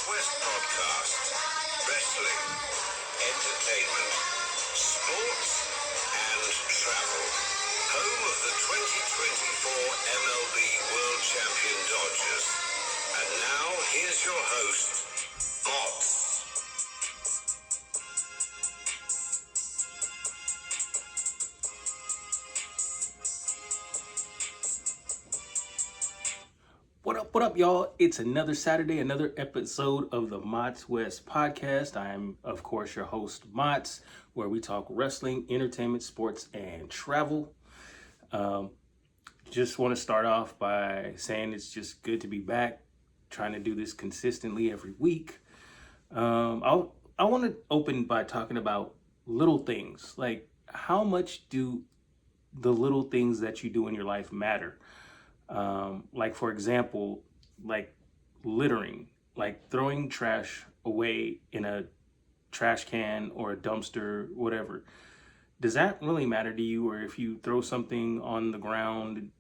W.E.S.T podcast. Wrestling, entertainment, sports, and travel. Home of the 2024 MLB World Champion Dodgers. And now, here's your host, W.E.S.T. What up, y'all? It's another Saturday, another episode of the W.E.S.T podcast. I'm, of course, your host, Mots, where we talk wrestling, entertainment, sports, and travel. Just want to start off by saying it's just good to be back, trying to do this consistently every week. I want to open by talking about little things, like how much do the little things that you do in your life matter? Like, for example, like littering, like throwing trash away in a trash can or a dumpster, whatever. Does that really matter to you? Or if you throw something on the ground,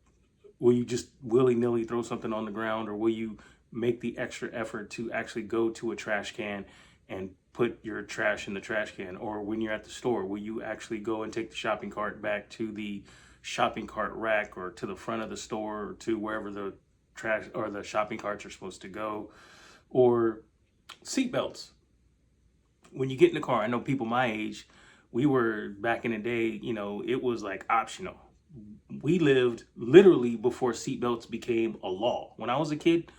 will you just willy-nilly throw something on the ground, or will you make the extra effort to actually go to a trash can and put your trash in the trash can? Or when you're at the store, will you actually go and take the shopping cart back to the shopping cart rack, or to the front of the store, or to wherever the trash or the shopping carts are supposed to go? Or seatbelts. When you get in the car, I know people my age, we were back in the day, it was like optional. We lived literally before seatbelts became a law. When I was a kid,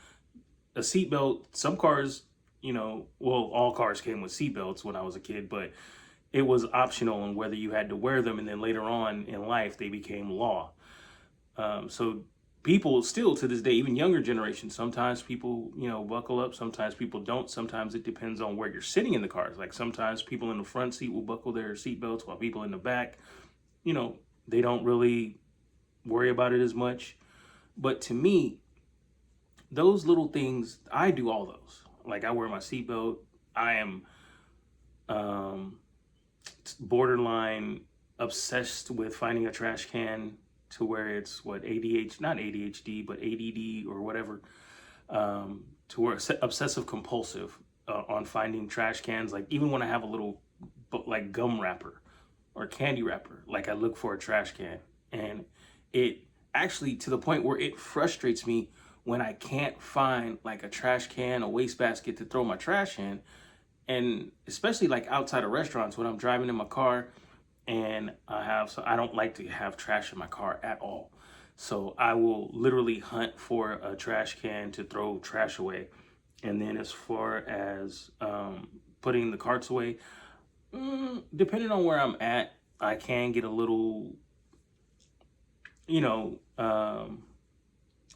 a seatbelt, some cars, all cars came with seatbelts when I was a kid, but it was optional on whether you had to wear them. And then later on in life, they became law. So people still to this day, even younger generations, sometimes people, buckle up. Sometimes people don't. Sometimes it depends on where you're sitting in the cars. Like sometimes people in the front seat will buckle their seatbelts, while people in the back, they don't really worry about it as much. But to me, those little things, I do all those. Like I wear my seatbelt. I am borderline obsessed with finding a trash can, to where it's not ADHD, but ADD or whatever, to where obsessive compulsive on finding trash cans. Like even when I have a little like gum wrapper or candy wrapper, like I look for a trash can. And it actually, to the point where it frustrates me when I can't find like a trash can, a wastebasket to throw my trash in. And especially like outside of restaurants, when I'm driving in my car and I don't like to have trash in my car at all. So I will literally hunt for a trash can to throw trash away. And then as far as putting the carts away, depending on where I'm at, I can get a little,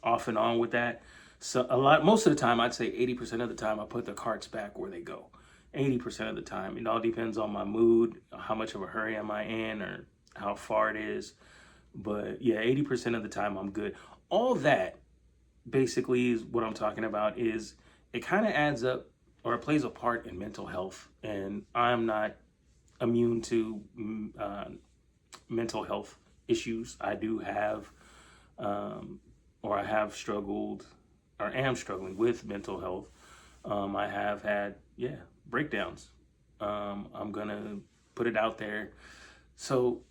off and on with that. So most of the time, I'd say 80% of the time, I put the carts back where they go. 80% of the time. It all depends on my mood, how much of a hurry am I in, or how far it is. But yeah, 80% of the time I'm good. All that basically is what I'm talking about. Is it kind of adds up, or it plays a part in mental health. And I'm not immune to mental health issues. I do have, or I have struggled, or am struggling with mental health. I have had, breakdowns. I'm gonna put it out there. So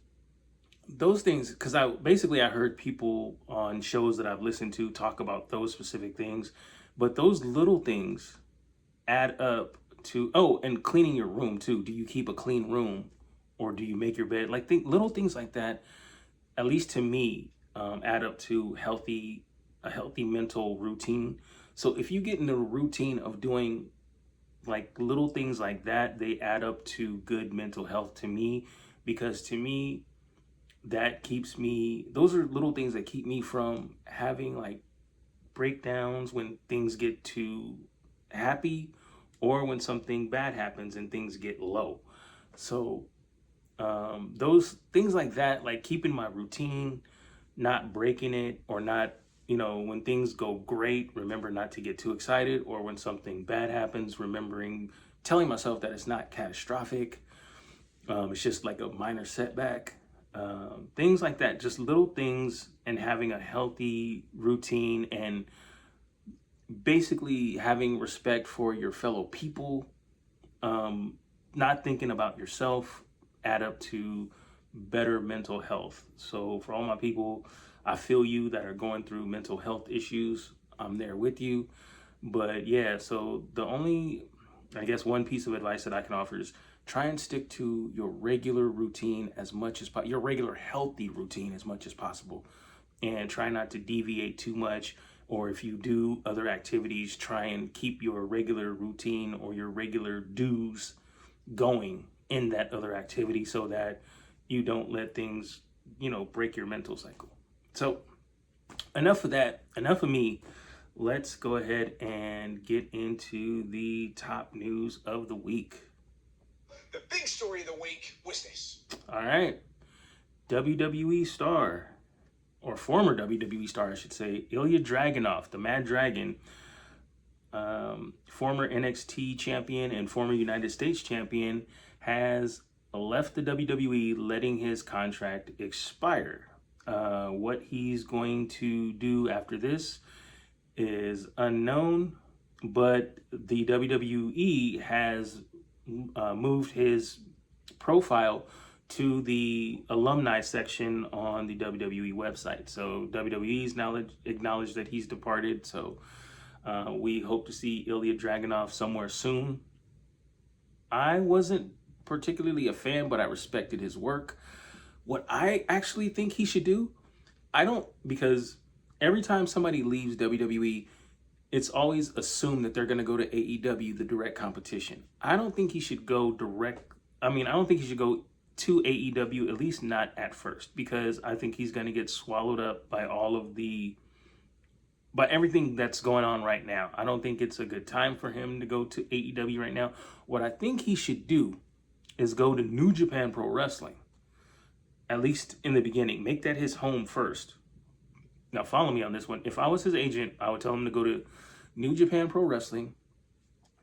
those things, because I heard people on shows that I've listened to talk about those specific things, but those little things add up to, and cleaning your room too. Do you keep a clean room, or do you make your bed? Like little things like that, at least to me, add up to a healthy mental routine. So if you get in the routine of doing like little things like that, they add up to good mental health to me. Because to me, those are little things that keep me from having like breakdowns when things get too happy, or when something bad happens and things get low. So those things like that, like keeping my routine, not breaking it, or not, when things go great, remember not to get too excited, or when something bad happens, telling myself that it's not catastrophic. It's just like a minor setback. Things like that, just little things, and having a healthy routine, and basically having respect for your fellow people, not thinking about yourself, add up to better mental health. So for all my people, I feel you that are going through mental health issues. I'm there with you. But yeah, so the only, I guess, one piece of advice that I can offer is try and stick to your regular routine as much as possible, your regular healthy routine as much as possible, and try not to deviate too much. Or if you do other activities, try and keep your regular routine or your regular dues going in that other activity so that you don't let things, break your mental cycle. So enough of that, enough of me. Let's go ahead and get into the top news of the week. The big story of the week was this. All right. WWE star, or former WWE star, I should say, Ilya Dragunov, the Mad Dragon, former NXT champion and former United States champion, has left the WWE, letting his contract expire. What he's going to do after this is unknown, but the WWE has moved his profile to the alumni section on the WWE website. So WWE's now acknowledged that he's departed. So we hope to see Ilya Dragunov somewhere soon. I wasn't particularly a fan, but I respected his work. What I actually think he should do, because every time somebody leaves WWE, it's always assumed that they're going to go to AEW, the direct competition. I don't think he should go direct. I don't think he should go to AEW, at least not at first, because I think he's going to get swallowed up by by everything that's going on right now. I don't think it's a good time for him to go to AEW right now. What I think he should do is go to New Japan Pro Wrestling, at least in the beginning. Make that his home first. Now, follow me on this one. If I was his agent, I would tell him to go to New Japan Pro Wrestling,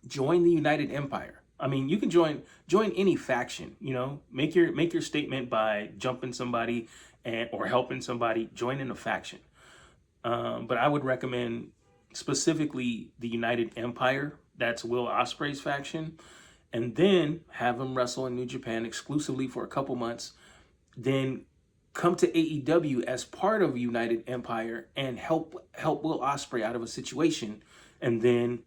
join the United Empire. You can join any faction. Make your statement by jumping somebody or helping somebody. Join in a faction. But I would recommend specifically the United Empire. That's Will Ospreay's faction, and then have him wrestle in New Japan exclusively for a couple months. Then come to AEW as part of United Empire and help Will Ospreay out of a situation, and then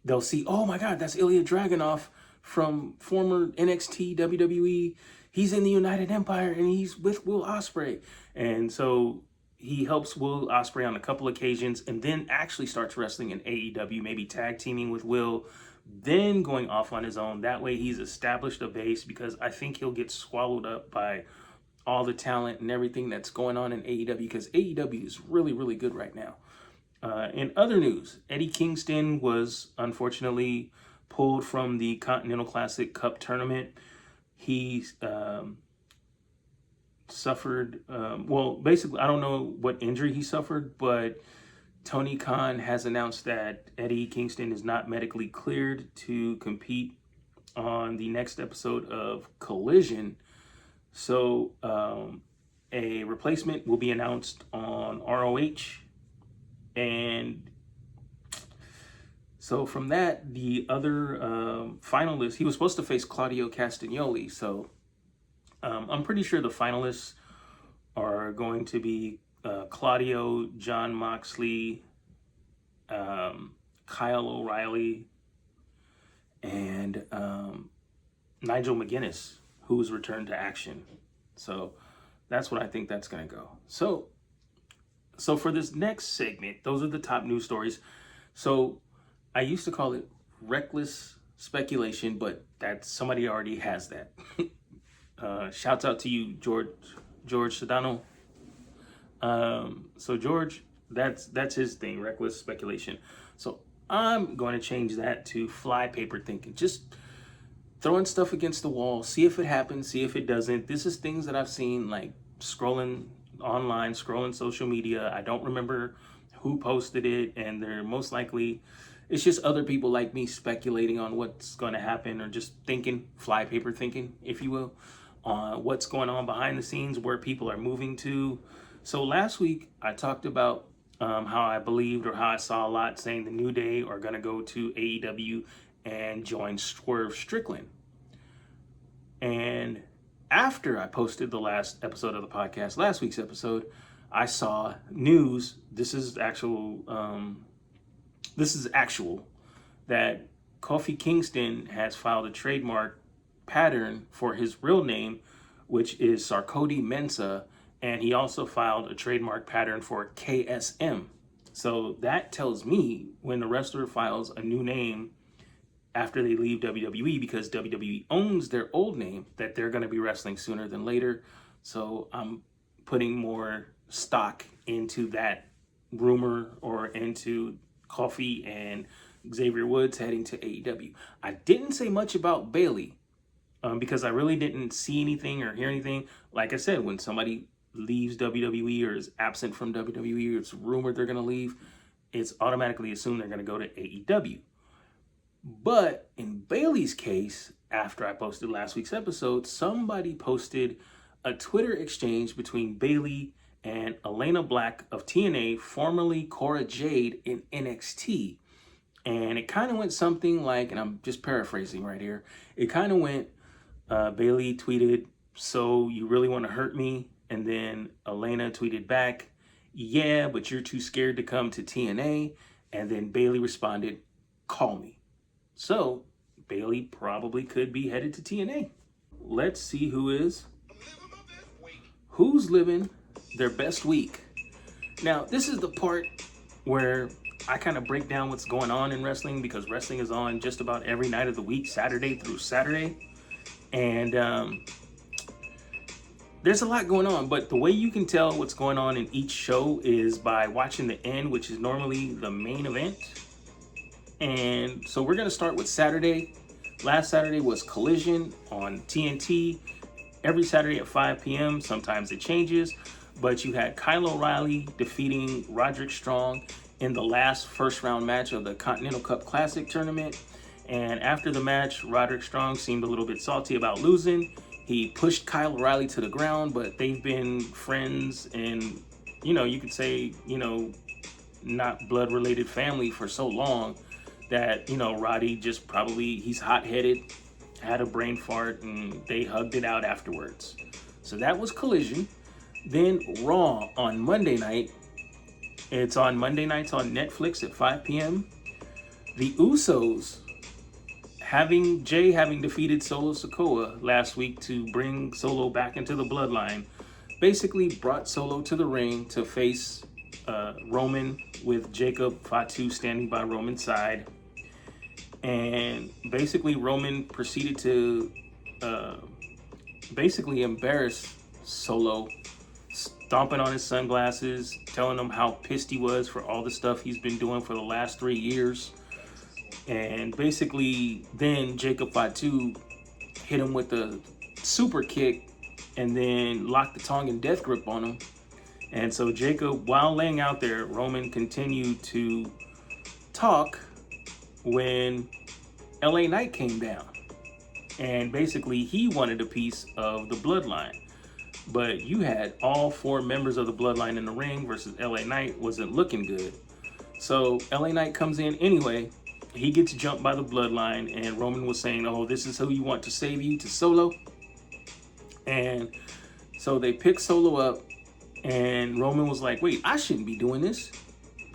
they'll see, oh my God, that's Ilya Dragunov from former NXT WWE. He's in the United Empire and he's with Will Ospreay, and so he helps Will Ospreay on a couple occasions, and then actually starts wrestling in AEW, maybe tag teaming with Will, then going off on his own. That way he's established a base, because I think he'll get swallowed up by all the talent and everything that's going on in AEW, because AEW is really, really good right now. In other news, Eddie Kingston was unfortunately pulled from the Continental Classic Cup tournament. He suffered, basically, I don't know what injury he suffered, but Tony Khan has announced that Eddie Kingston is not medically cleared to compete on the next episode of Collision. So a replacement will be announced on ROH. And so from that, the other finalist, he was supposed to face Claudio Castagnoli. So I'm pretty sure the finalists are going to be Claudio, Jon Moxley, Kyle O'Reilly, and Nigel McGuinness, who's returned to action. So that's what I think that's going to go. So for this next segment, those are the top news stories. So I used to call it reckless speculation, but somebody already has that. Shouts out to you, George Sedano. So George, that's his thing, reckless speculation. So I'm going to change that to fly paper thinking. Just throwing stuff against the wall, see if it happens, see if it doesn't. This is things that I've seen, like scrolling online, scrolling social media. I don't remember who posted it, and they're most likely, it's just other people like me speculating on what's going to happen, or just thinking, fly paper thinking, if you will, on what's going on behind the scenes, where people are moving to. So last week I talked about how I believed or how I saw a lot saying the New Day are going to go to AEW and join Swerve Strickland. And after I posted the last episode of the podcast, last week's episode, I saw news. This is actual that Kofi Kingston has filed a trademark pattern for his real name, which is Sarkodie Mensah, and he also filed a trademark pattern for KSM. So that tells me when the wrestler files a new name after they leave WWE, because WWE owns their old name, that they're going to be wrestling sooner than later. So I'm putting more stock into that rumor, or into Kofi and Xavier Woods heading to AEW. I didn't say much about Bayley because I really didn't see anything or hear anything. Like I said, when somebody leaves WWE or is absent from WWE, or it's rumored they're going to leave, it's automatically assumed they're going to go to AEW. But in Bayley's case, after I posted last week's episode, somebody posted a Twitter exchange between Bayley and Elena Black of TNA, formerly Cora Jade in NXT. And it kind of went something like, and I'm just paraphrasing right here, it kind of went, Bayley tweeted, "So you really want to hurt me?" And then Elena tweeted back, "Yeah, but you're too scared to come to TNA." And then Bayley responded, "Call me." So Bayley probably could be headed to TNA. Let's see who's living their best week. Now, this is the part where I kind of break down what's going on in wrestling, because wrestling is on just about every night of the week, Saturday through Saturday. And there's a lot going on, but the way you can tell what's going on in each show is by watching the end, which is normally the main event. And so we're going to start with Saturday. Last Saturday was Collision on TNT. Every Saturday at 5 p.m. Sometimes it changes. But you had Kyle O'Reilly defeating Roderick Strong in the last first round match of the Continental Cup Classic tournament. And after the match, Roderick Strong seemed a little bit salty about losing. He pushed Kyle O'Reilly to the ground, but they've been friends and, you could say, not blood related family for so long that, Roddy just he's hot-headed, had a brain fart, and they hugged it out afterwards. So that was Collision. Then Raw on Monday night. It's on Monday nights on Netflix at 5 p.m. The Usos, having defeated Solo Sikoa last week to bring Solo back into the bloodline, basically brought Solo to the ring to face Roman, with Jacob Fatu standing by Roman's side. And basically Roman proceeded to embarrass Solo, stomping on his sunglasses, telling him how pissed he was for all the stuff he's been doing for the last 3 years. And basically then Jacob Fatu hit him with a super kick and then locked the Tongan death grip on him. And so Jacob, while laying out there, Roman continued to talk when LA Knight came down. And basically he wanted a piece of the bloodline. But you had all 4 members of the bloodline in the ring versus LA Knight. Wasn't looking good. So LA Knight comes in anyway. He gets jumped by the bloodline, and Roman was saying, "Oh, this is who you want to save you," to Solo. And so they pick Solo up, and Roman was like, "Wait, I shouldn't be doing this.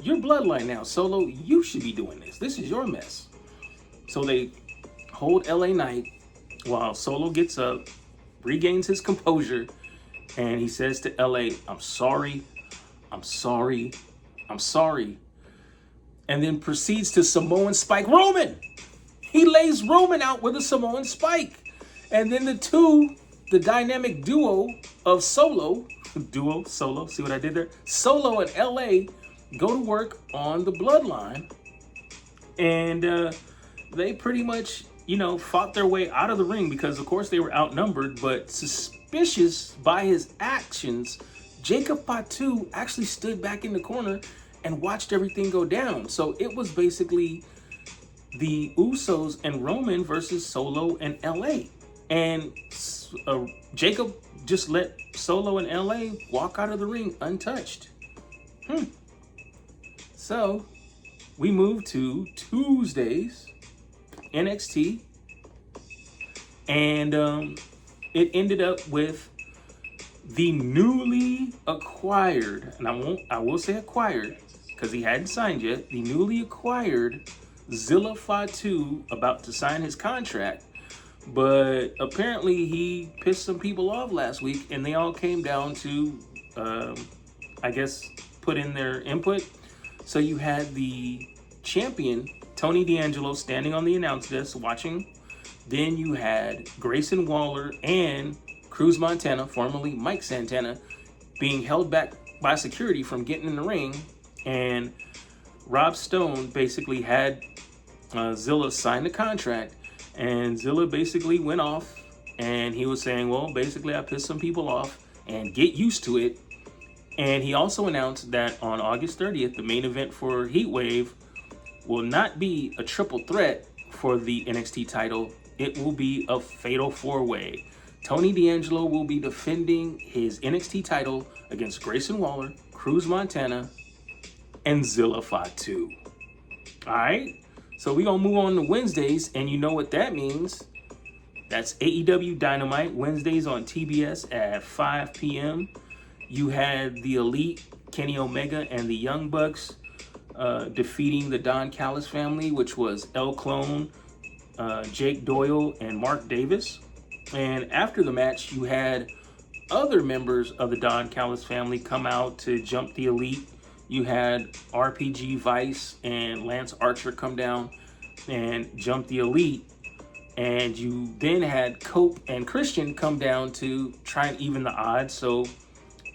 You're bloodline now, Solo. You should be doing this. This is your mess." So they hold LA Knight while Solo gets up, regains his composure, and he says to LA, "I'm sorry, I'm sorry, I'm sorry." And then proceeds to Samoan Spike Roman. He lays Roman out with a Samoan Spike. And then the dynamic duo of Solo, see what I did there? Solo and LA go to work on the bloodline. And they pretty much, fought their way out of the ring because, of course, they were outnumbered. But suspicious by his actions, Jacob Fatu actually stood back in the corner and watched everything go down. So it was basically the Usos and Roman versus Solo and LA. And Jacob just let Solo and LA walk out of the ring untouched. So we moved to Tuesdays, NXT, and it ended up with the newly acquired, and I will say acquired because he hadn't signed yet, the newly acquired Zilla Fatu about to sign his contract. But apparently he pissed some people off last week, and they all came down to, I guess, put in their input. So you had the champion, Tony D'Angelo, standing on the announce desk watching. Then you had Grayson Waller and Cruz Montana, formerly Mike Santana, being held back by security from getting in the ring. And Rob Stone basically had Zilla sign the contract. And Zilla basically went off and he was saying, well, basically I pissed some people off and get used to it. And he also announced that on August 30th, the main event for Heatwave will not be a triple threat for the NXT title. It will be a fatal four-way. Tony D'Angelo will be defending his NXT title against Grayson Waller, Cruz Montana, and Zilla Fatu. All right? So we're going to move on to Wednesdays, and you know what that means. That's AEW Dynamite, Wednesdays on TBS at 5 p.m. You had the Elite, Kenny Omega, and the Young Bucks defeating the Don Callis family, which was El Clone, Jake Doyle, and Mark Davis. And after the match, you had other members of the Don Callis family come out to jump the Elite. You had RPG Vice and Lance Archer come down and jump the Elite. And you then had Cope and Christian come down to try and even the odds. So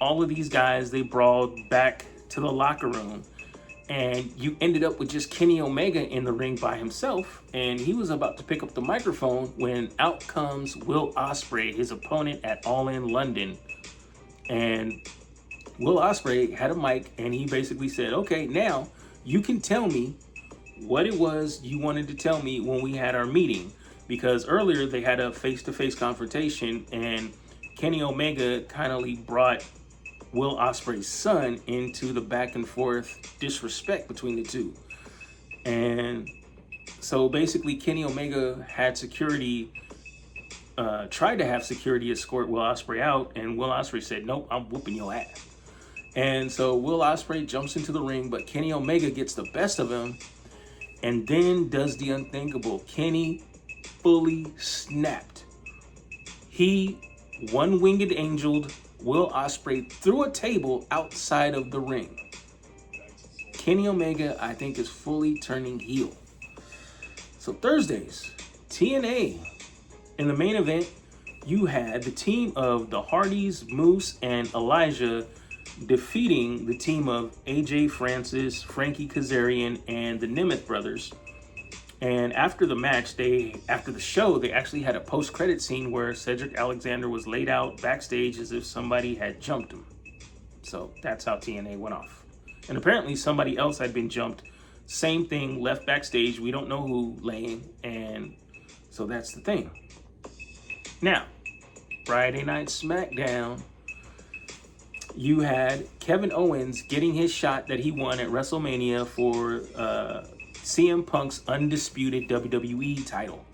all of these guys, they brawled back to the locker room. And you ended up with just Kenny Omega in the ring by himself. And he was about to pick up the microphone when out comes Will Ospreay, his opponent at All In London. And Will Ospreay had a mic and he basically said, okay, now you can tell me what it was you wanted to tell me when we had our meeting. Because earlier they had a face-to-face confrontation and Kenny Omega kindly brought Will Ospreay's son into the back and forth disrespect between the two. And so basically Kenny Omega had security, tried to have security escort Will Ospreay out, and Will Ospreay said, nope, I'm whooping your ass. And so Will Ospreay jumps into the ring, but Kenny Omega gets the best of him and then does the unthinkable. Kenny fully snapped. He one-winged angeled Will Ospreay through a table outside of the ring. Kenny Omega, I think, is fully turning heel. So Thursdays, TNA. In the main event, you had the team of the Hardys, Moose, and Elijah defeating the team of AJ Francis, Frankie Kazarian, and the Nemeth brothers. And after the match, after the show, they actually had a post-credit scene where Cedric Alexander was laid out backstage as if somebody had jumped him. So that's how TNA went off. And apparently somebody else had been jumped. Same thing, left backstage. We don't know who, laying. And so that's the thing. Now, Friday Night SmackDown. You had Kevin Owens getting his shot that he won at WrestleMania for CM Punk's undisputed WWE title.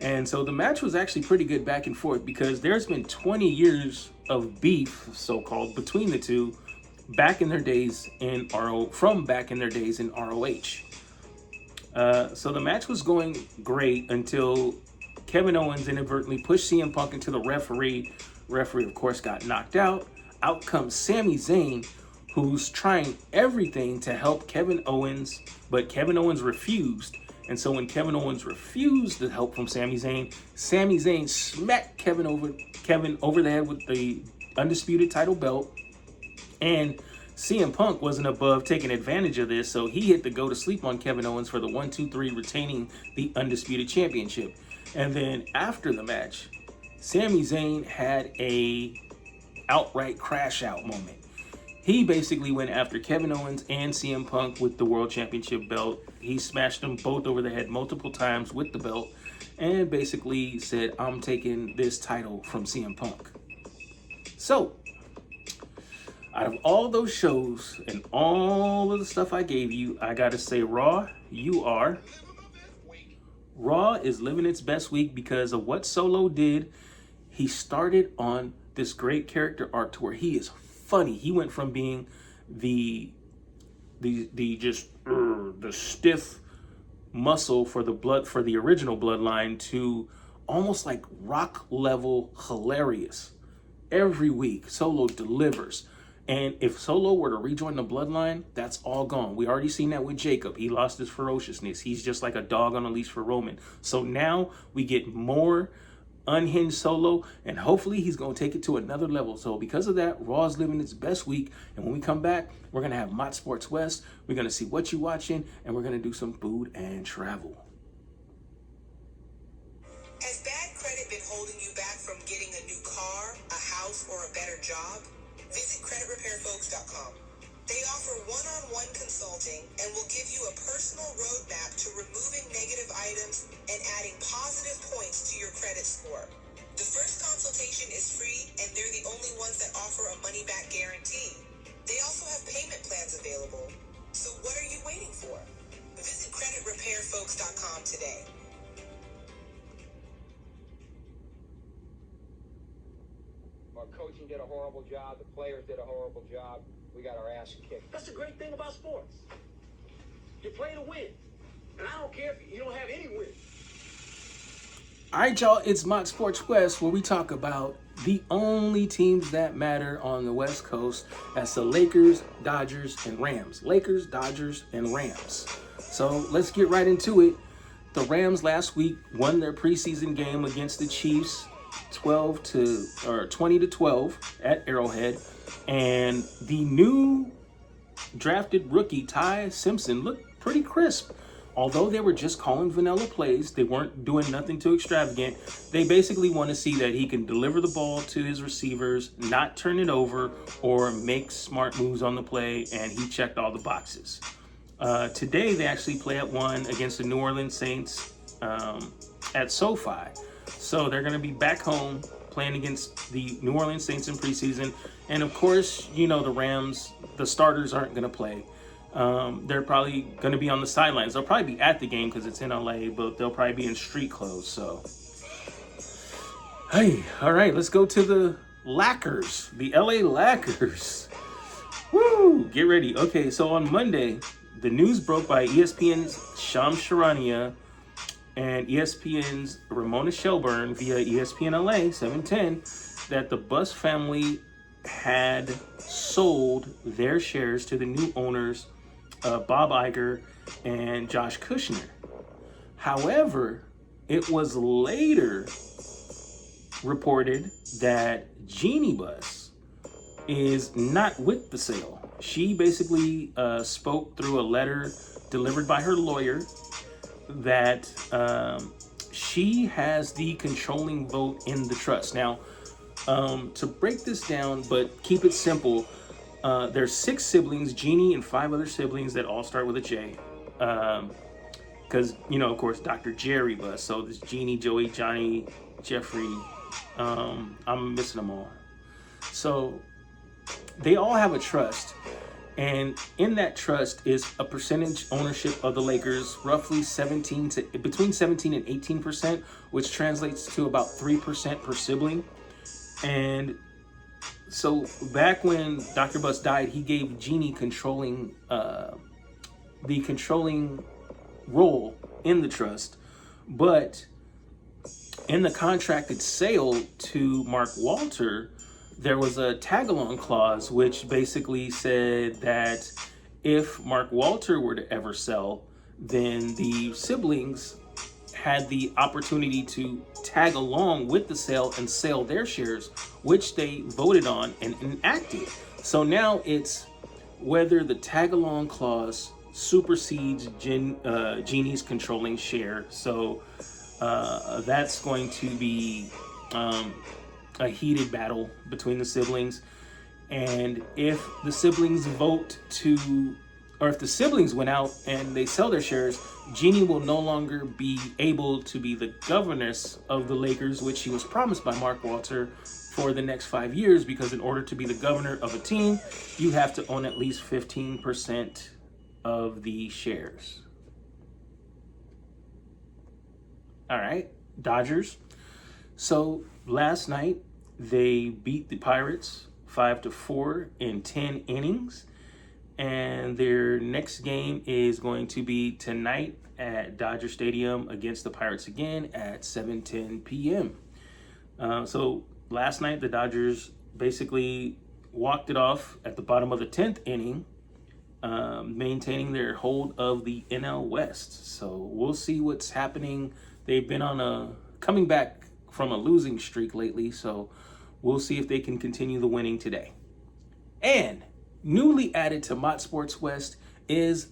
And so the match was actually pretty good back and forth because there's been 20 years of beef, so-called, between the two back in their days in ROH. So the match was going great until Kevin Owens inadvertently pushed CM Punk into the referee. Referee, of course, got knocked out. Out comes Sami Zayn, who's trying everything to help Kevin Owens, but Kevin Owens refused. And so when Kevin Owens refused the help from Sami Zayn smacked Kevin over the head with the undisputed title belt. And CM Punk wasn't above taking advantage of this, so he hit the go to sleep on Kevin Owens for the 1-2-3, retaining the undisputed championship. And then after the match, Sami Zayn had a outright crash out moment. He basically went after Kevin Owens and CM Punk with the World Championship belt. He smashed them both over the head multiple times with the belt and basically said, I'm taking this title from CM Punk. So, Out of all those shows and all of the stuff I gave you, I gotta say, Raw, you are. Raw is living its best week because of what Solo did. He started on this great character arc to where he is funny. He went from being the stiff muscle for the original bloodline to almost like rock level hilarious. Every week Solo delivers. And if Solo were to rejoin the bloodline, that's all gone. We already seen that with Jacob. He lost his ferociousness. He's just like a dog on a leash for Roman. So now we get more unhinged Solo, and hopefully he's going to take it to another level. So because of that, Raw is living its best week. And when we come back, we're going to have Mott Sports West. We're going to see what you're watching, and we're going to do some food and travel. Has bad credit been holding you back from getting a new car, a house, or a better job? Visit creditrepairfolks.com. They offer one-on-one consulting and will give you a personal roadmap to removing negative items and adding positive points to your credit score. The first consultation is free, and they're the only ones that offer a money-back guarantee. They also have payment plans available. So what are you waiting for? Visit creditrepairfolks.com today. Our coaching did a horrible job. The players did a horrible job. We got our ass kicked. That's the great thing about sports. You play to win. And I don't care if you don't have any wins. All right, y'all, it's Mott Sports West, where we talk about the only teams that matter on the West Coast. That's the Lakers, Dodgers, and Rams. Lakers, Dodgers, and Rams. So let's get right into it. The Rams last week won their preseason game against the Chiefs 20-12 at Arrowhead. And the new drafted rookie, Ty Simpson, looked pretty crisp. Although they were just calling vanilla plays, they weren't doing nothing too extravagant. They basically want to see that he can deliver the ball to his receivers, not turn it over, or make smart moves on the play, and he checked all the boxes. Today, they actually play at 1 against the New Orleans Saints at SoFi. So they're going to be back home playing against the New Orleans Saints in preseason. And of course, you know, the Rams, the starters aren't going to play. They're probably going to be on the sidelines. They'll probably be at the game because it's in LA, but they'll probably be in street clothes. So, hey, all right, let's go to the Lackers, the LA Lackers. Woo, get ready. Okay, so on Monday, the news broke by ESPN's Shams Charania and ESPN's Ramona Shelburne via ESPN LA 710 that the Buss family had sold their shares to the new owners, Bob Iger and Josh Kushner. However, it was later reported that Jeannie Buss is not with the sale. She basically spoke through a letter delivered by her lawyer that she has the controlling vote in the trust. Now, to break this down, but keep it simple, there's 6 siblings, Jeannie and 5 other siblings that all start with a J. Because, you know, of course, Dr. Jerry Buss. So there's Jeannie, Joey, Johnny, Jeffrey. I'm missing them all. So they all have a trust. And in that trust is a percentage ownership of the Lakers, roughly between 17 and 18%, which translates to about 3% per sibling. And so back when Dr. Buss died, he gave Jeannie the controlling role in the trust. But in the contracted sale to Mark Walter, there was a tag-along clause which basically said that if Mark Walter were to ever sell, then the siblings had the opportunity to tag along with the sale and sell their shares, which they voted on and enacted. So now it's whether the tag-along clause supersedes Jeannie's controlling share. So that's going to be a heated battle between the siblings. And if the siblings if the siblings went out and they sell their shares, Jeannie will no longer be able to be the governess of the Lakers, which she was promised by Mark Walter for the next 5 years, because in order to be the governor of a team, you have to own at least 15% of the shares. All right, Dodgers. So last night they beat the Pirates 5-4 in 10 innings. And their next game is going to be tonight at Dodger Stadium against the Pirates again at 7:10 p.m. So last night, the Dodgers basically walked it off at the bottom of the 10th inning, maintaining their hold of the NL West. So we'll see what's happening. They've been on coming back from a losing streak lately, so we'll see if they can continue the winning today. And newly added to Mott Sports West is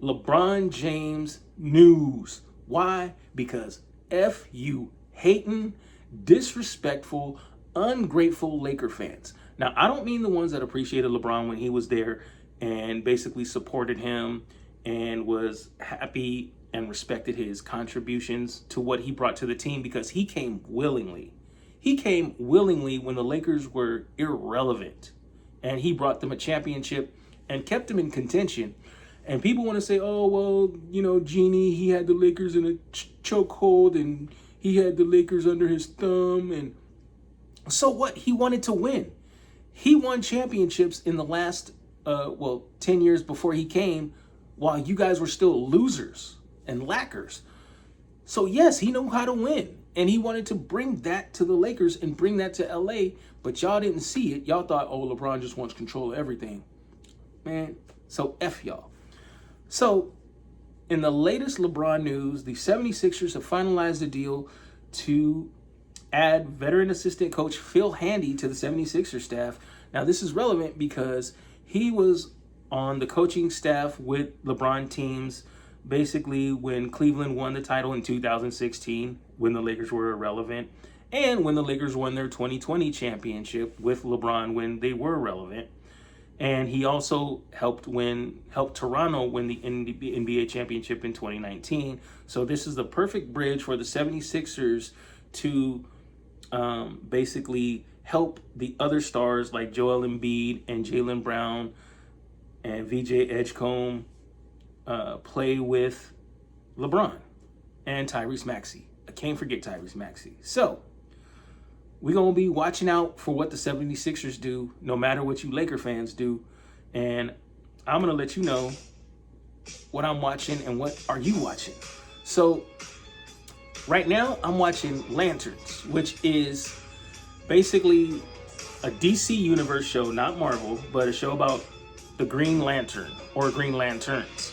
LeBron James news. Why? Because F you hating, disrespectful, ungrateful Laker fans. Now, I don't mean the ones that appreciated LeBron when he was there and basically supported him and was happy and respected his contributions to what he brought to the team, because he came willingly. He came willingly when the Lakers were irrelevant. And he brought them a championship and kept them in contention. And people want to say, oh, well, you know, Genie, he had the Lakers in a chokehold and he had the Lakers under his thumb. And so what? He wanted to win. He won championships in the last, 10 years before he came, while you guys were still losers and lackers. So yes, he knew how to win. And he wanted to bring that to the Lakers and bring that to LA, but y'all didn't see it. Y'all thought, oh, LeBron just wants control of everything. Man, so F y'all. So in the latest LeBron news, the 76ers have finalized a deal to add veteran assistant coach Phil Handy to the 76ers staff. Now, this is relevant because he was on the coaching staff with LeBron teams basically when Cleveland won the title in 2016, when the Lakers were irrelevant, and when the Lakers won their 2020 championship with LeBron when they were relevant. And he also helped Toronto win the NBA championship in 2019. So this is the perfect bridge for the 76ers to basically help the other stars like Joel Embiid and Jaylen Brown and VJ Edgecombe play with LeBron and Tyrese Maxey. I can't forget Tyrese Maxey. So we're going to be watching out for what the 76ers do, no matter what you Laker fans do. And I'm going to let you know what I'm watching and what are you watching. So right now I'm watching Lanterns, which is basically a DC Universe show, not Marvel, but a show about the Green Lantern or Green Lanterns.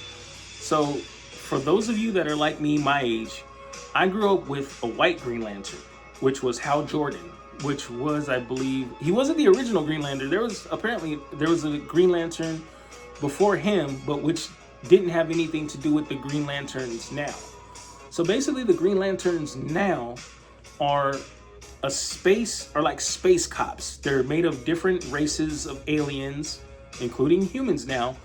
So for those of you that are like me, my age, I grew up with a white Green Lantern, which was Hal Jordan, which was, I believe, he wasn't the original Green Lantern. There was a Green Lantern before him, but which didn't have anything to do with the Green Lanterns now. So basically the Green Lanterns now are space cops. They're made of different races of aliens, including humans now,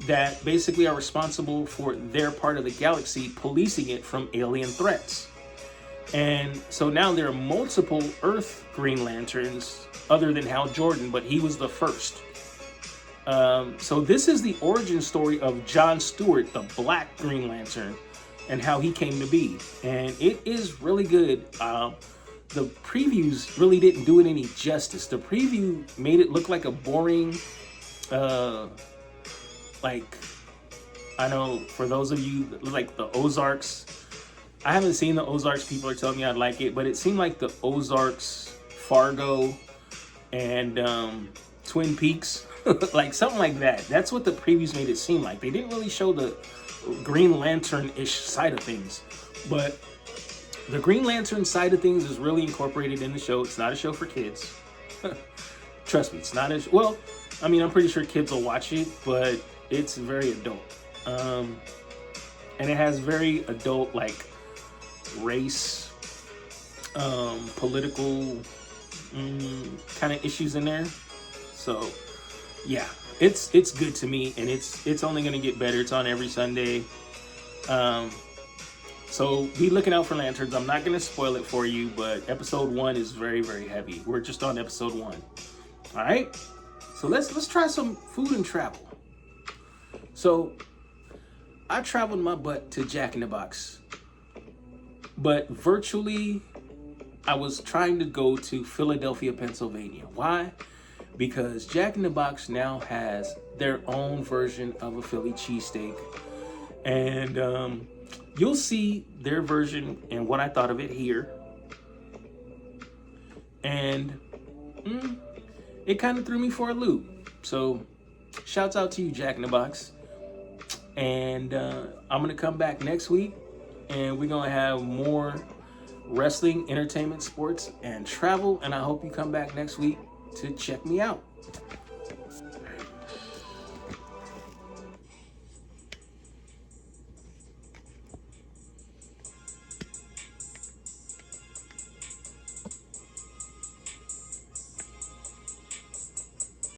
that basically are responsible for their part of the galaxy, policing it from alien threats. And so now there are multiple Earth Green Lanterns other than Hal Jordan, but he was the first. So this is the origin story of John Stewart, the Black Green Lantern, and how he came to be. And it is really good. The previews really didn't do it any justice. The preview made it look like a boring, I know for those of you like the Ozarks, I haven't seen the Ozarks. People are telling me I'd like it, but it seemed like the Ozarks, Fargo, and Twin Peaks, like something like that. That's what the previews made it seem like. They didn't really show the Green Lantern-ish side of things, but the Green Lantern side of things is really incorporated in the show. It's not a show for kids. Trust me, it's not well, I mean, I'm pretty sure kids will watch it, but it's very adult. And it has very adult, like, race, political kind of issues in there. So, yeah, it's good to me, and it's only going to get better. It's on every Sunday. So be looking out for lanterns. I'm not going to spoil it for you, but episode 1 is very, very heavy. We're just on episode 1. All right. So let's try some food and travel. So I traveled my butt to Jack in the Box, but virtually I was trying to go to Philadelphia, Pennsylvania. Why? Because Jack in the Box now has their own version of a Philly cheesesteak. And you'll see their version and what I thought of it here. And it kind of threw me for a loop. So shouts out to you, Jack in the Box. And I'm going to come back next week, and we're going to have more wrestling, entertainment, sports, and travel. And I hope you come back next week to check me out.